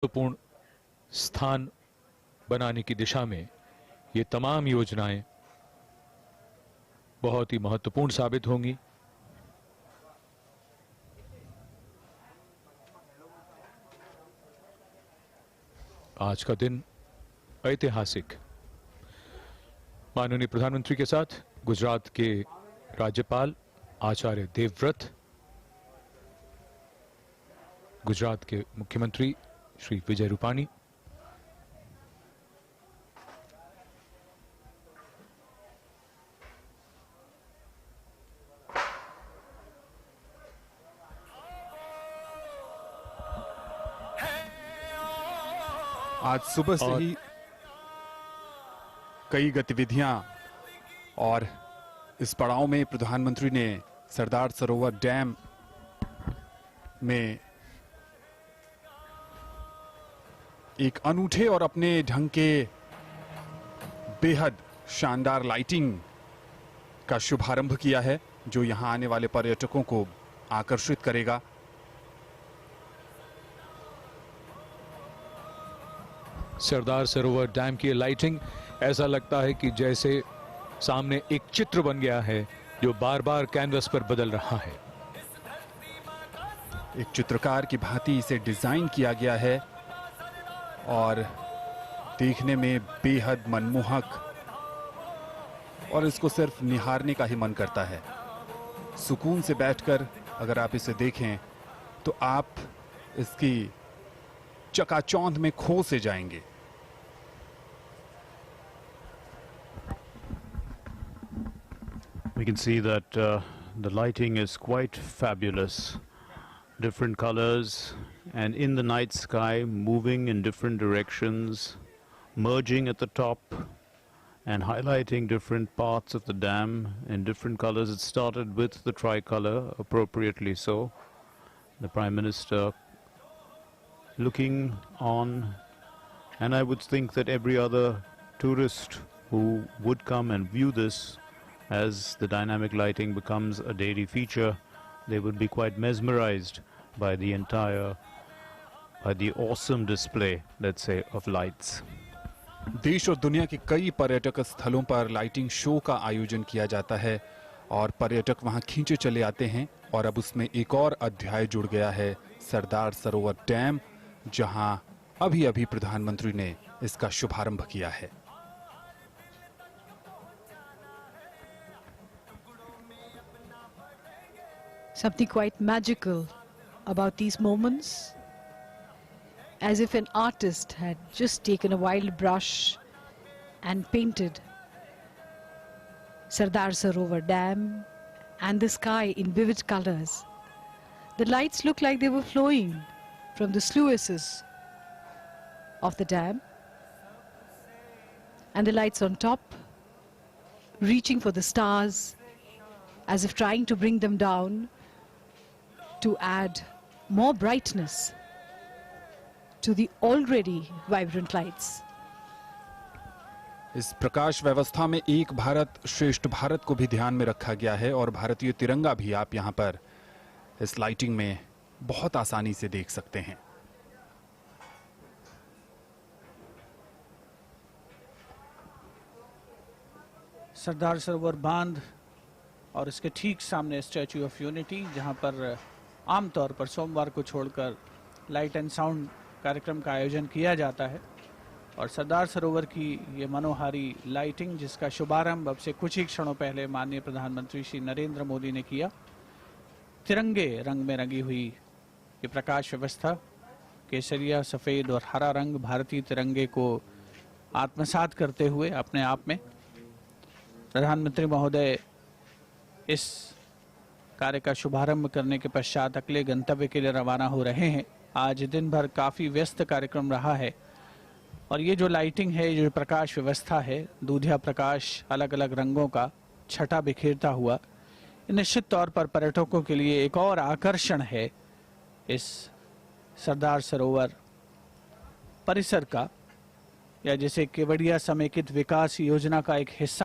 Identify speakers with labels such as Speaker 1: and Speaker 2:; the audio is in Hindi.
Speaker 1: महत्वपूर्ण स्थान बनाने की दिशा में ये तमाम योजनाएं बहुत ही महत्वपूर्ण साबित होंगी। आज का दिन ऐतिहासिक। माननीय प्रधानमंत्री के साथ गुजरात के राज्यपाल आचार्य देवव्रत, गुजरात के मुख्यमंत्री श्री विजय रूपाणी,
Speaker 2: आज सुबह से ही कई गतिविधियां और इस पड़ाव में प्रधानमंत्री ने सरदार सरोवर डैम में एक अनूठे और अपने ढंग के बेहद शानदार लाइटिंग का शुभारंभ किया है, जो यहां आने वाले पर्यटकों को आकर्षित करेगा।
Speaker 1: सरदार सरोवर डैम की लाइटिंग ऐसा लगता है कि जैसे सामने एक चित्र बन गया है जो बार बार कैनवस पर बदल रहा है।
Speaker 2: एक चित्रकार की भांति इसे डिजाइन किया गया है और देखने में बेहद मनमोहक, और इसको सिर्फ निहारने का ही मन करता है। सुकून से बैठकर अगर आप इसे देखें तो आप इसकी चकाचौंध में खो से जाएंगे।
Speaker 3: We can see that the lighting is quite fabulous. Different colors, and in the night sky, moving in different directions, merging at the top and highlighting different parts of the dam in different colors. It started with the tricolor, appropriately so. The Prime Minister looking on, and I would think that every other tourist who would come and view this, as the dynamic lighting becomes a daily feature, they would be quite mesmerized by the awesome display, let's say, of lights.
Speaker 2: देश और दुनिया के कई पर्यटक स्थलों पर लाइटिंग शो का आयोजन किया जाता है और पर्यटक वहां खींचे चले आते हैं, और अब उसमें एक और अध्याय जुड़ गया है, सरदार सरोवर डैम, जहां अभी-अभी प्रधानमंत्री ने इसका शुभारंभ किया है।
Speaker 4: Something quite magical about these moments, as if an artist had just taken a wild brush and painted Sardar Sarovar Dam and the sky in vivid colors. The lights look like they were flowing from the sluices of the dam, and the lights on top reaching for the stars as if trying to bring them down to add more brightness to the already vibrant lights.
Speaker 2: इस प्रकाश व्यवस्था में एक भारत श्रेष्ठ भारत को भी ध्यान में रखा गया है, और भारतीय तिरंगा भी आप यहां पर इस लाइटिंग में बहुत आसानी से देख सकते हैं।
Speaker 5: सरदार सरोवर बांध और इसके ठीक सामने स्टैच्यू ऑफ यूनिटी, जहां पर आमतौर पर सोमवार को छोड़कर लाइट एंड साउंड कार्यक्रम का आयोजन किया जाता है, और सरदार सरोवर की ये मनोहारी लाइटिंग, जिसका शुभारंभ अब से कुछ ही क्षणों पहले माननीय प्रधानमंत्री श्री नरेंद्र मोदी ने किया। तिरंगे रंग में रंगी हुई ये प्रकाश व्यवस्था, केसरिया, सफ़ेद और हरा रंग भारतीय तिरंगे को आत्मसात करते हुए अपने आप में प्रधानमंत्री महोदय इस कार्य का शुभारंभ करने के पश्चात अगले गंतव्य के लिए रवाना हो रहे हैं। आज दिन भर काफ़ी व्यस्त कार्यक्रम रहा है, और ये जो लाइटिंग है, जो प्रकाश व्यवस्था है, दूधिया प्रकाश अलग अलग रंगों का छटा बिखेरता हुआ, निश्चित तौर पर पर्यटकों के लिए एक और आकर्षण है इस सरदार सरोवर परिसर का, या जैसे केवड़िया समेकित विकास योजना का एक हिस्सा